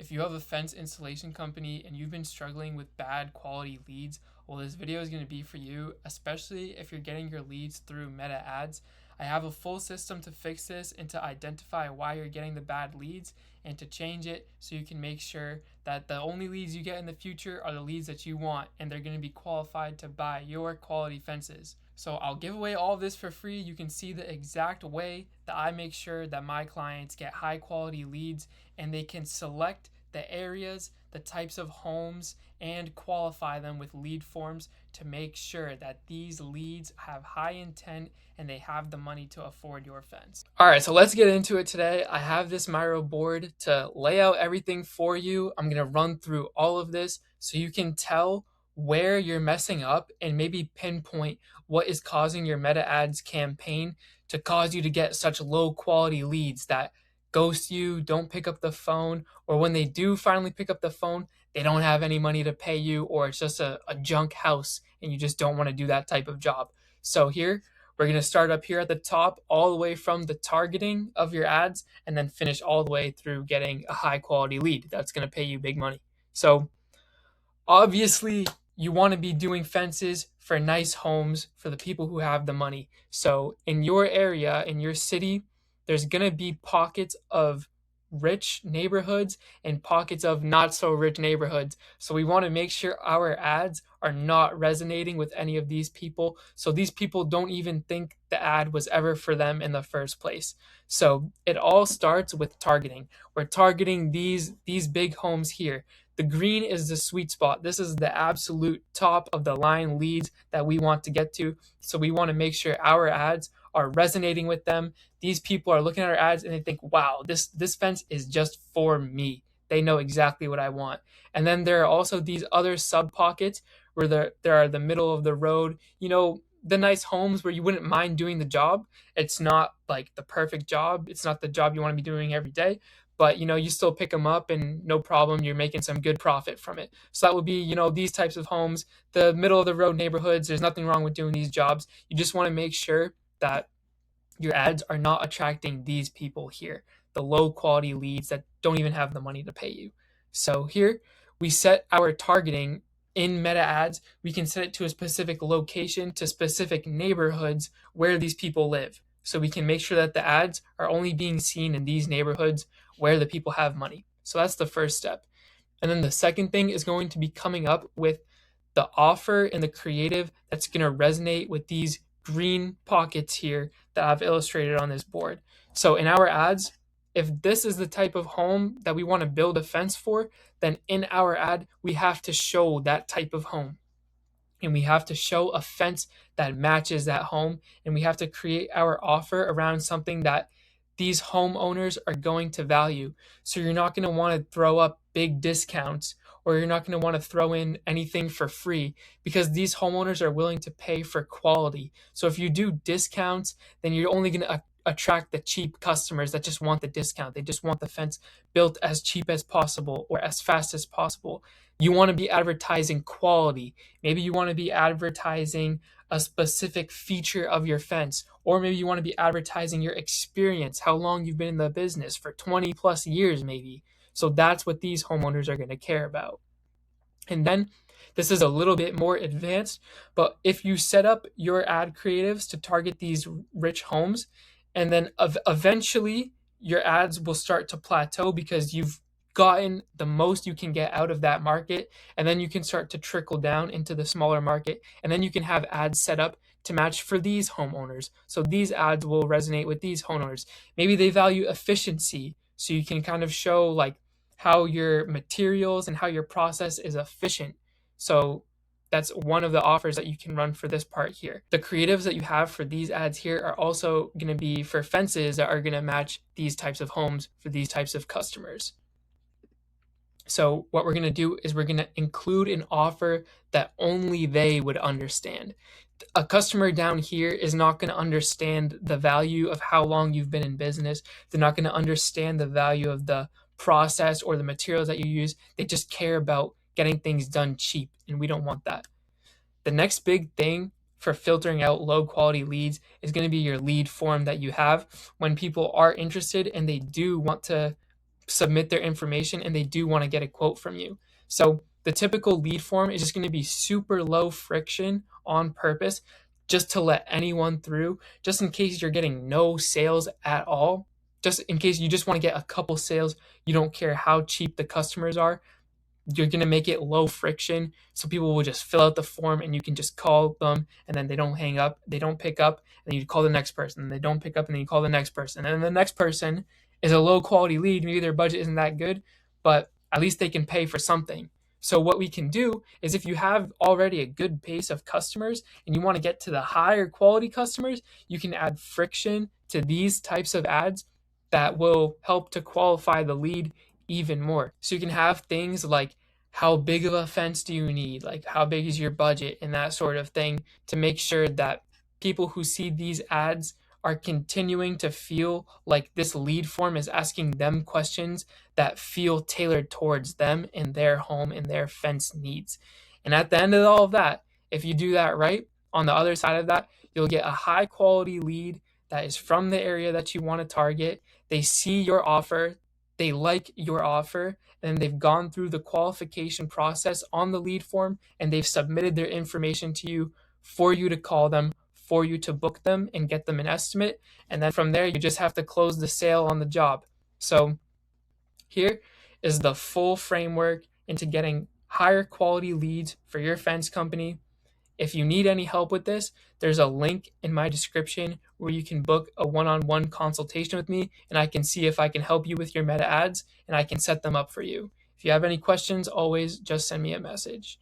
If you have a fence installation company and you've been struggling with bad quality leads, well, this video is going to be for you, especially if you're getting your leads through meta ads. I have a full system to fix this and to identify why you're getting the bad leads and to change it so you can make sure that the only leads you get in the future are the leads that you want and they're going to be qualified to buy your quality fences. So I'll give away all of this for free. You can see the exact way that I make sure that my clients get high quality leads and they can select the areas, the types of homes, and qualify them with lead forms to make sure that these leads have high intent and they have the money to afford your fence. All right, so let's get into it today. I have this Miro board to lay out everything for you. I'm going to run through all of this so you can tell where you're messing up and maybe pinpoint what is causing your meta ads campaign to cause you to get such low quality leads that ghost you, don't pick up the phone, or when they do finally pick up the phone, they don't have any money to pay you, or it's just a junk house and you just don't want to do that type of job. So here, we're going to start up here at the top, all the way from the targeting of your ads, and then finish all the way through getting a high quality lead that's going to pay you big money. So obviously, you want to be doing fences for nice homes for the people who have the money. So in your area, in your city, there's going to be pockets of rich neighborhoods and pockets of not so rich neighborhoods. So we want to make sure our ads are not resonating with any of these people. So these people don't even think the ad was ever for them in the first place. So it all starts with targeting. We're targeting these big homes here. The green is the sweet spot. This is the absolute top of the line leads that we want to get to. So we want to make sure our ads are resonating with them. These people are looking at our ads and they think, wow, this fence is just for me. They know exactly what I want. And then there are also these other sub pockets where there are the middle of the road, the nice homes where you wouldn't mind doing the job. It's not like the perfect job. It's not the job you want to be doing every day, but you still pick them up and no problem, you're making some good profit from it. So that would be, these types of homes, the middle of the road neighborhoods. There's nothing wrong with doing these jobs. You just want to make sure that your ads are not attracting these people here, the low quality leads that don't even have the money to pay you. So here we set our targeting in meta ads. We can set it to a specific location, to specific neighborhoods where these people live. So we can make sure that the ads are only being seen in these neighborhoods where the people have money. So that's the first step. And then the second thing is going to be coming up with the offer and the creative that's going to resonate with these green pockets here that I've illustrated on this board. So in our ads, if this is the type of home that we want to build a fence for, then in our ad, we have to show that type of home. And we have to show a fence that matches that home. And we have to create our offer around something that these homeowners are going to value. So you're not going to want to throw up big discounts, or you're not going to want to throw in anything for free, because these homeowners are willing to pay for quality. So if you do discounts, then you're only going to attract the cheap customers that just want the discount. They just want the fence built as cheap as possible or as fast as possible. You want to be advertising quality. Maybe you want to be advertising a specific feature of your fence, or maybe you want to be advertising your experience, how long you've been in the business, for 20 plus years maybe. So that's what these homeowners are going to care about. And then this is a little bit more advanced, but if you set up your ad creatives to target these rich homes, and then eventually your ads will start to plateau because you've gotten the most you can get out of that market, and then you can start to trickle down into the smaller market, and then you can have ads set up to match for these homeowners. So these ads will resonate with these homeowners. Maybe they value efficiency, so you can kind of show like how your materials and how your process is efficient. So that's one of the offers that you can run for this part here. The creatives that you have for these ads here are also going to be for fences that are going to match these types of homes for these types of customers. So what we're going to do is we're going to include an offer that only they would understand. A customer down here is not going to understand the value of how long you've been in business. They're not going to understand the value of the process or the materials that you use. They just care about getting things done cheap, and we don't want that. The next big thing for filtering out low quality leads is going to be your lead form that you have when people are interested and they do want to submit their information and they do want to get a quote from you. So the typical lead form is just going to be super low friction on purpose, just to let anyone through, just in case you're getting no sales at all, just in case you just want to get a couple sales. You don't care how cheap the customers are. You're going to make it low friction, so people will just fill out the form and you can just call them, and then they don't hang up, they don't pick up, and then you call the next person, and they don't pick up, and then you call the next person, and then the next person is a low quality lead. Maybe their budget isn't that good, but at least they can pay for something. So what we can do is, if you have already a good base of customers and you want to get to the higher quality customers, you can add friction to these types of ads that will help to qualify the lead even more. So you can have things like, how big of a fence do you need? Like, how big is your budget, and that sort of thing, to make sure that people who see these ads are continuing to feel like this lead form is asking them questions that feel tailored towards them and their home and their fence needs. And at the end of all of that, if you do that right, on the other side of that, you'll get a high quality lead that is from the area that you want to target. They see your offer, they like your offer, and they've gone through the qualification process on the lead form, and they've submitted their information to you for you to call them, for you to book them and get them an estimate. And then from there, you just have to close the sale on the job. So here is the full framework into getting higher quality leads for your fence company. If you need any help with this, there's a link in my description where you can book a one-on-one consultation with me, and I can see if I can help you with your meta ads, and I can set them up for you. If you have any questions, always just send me a message.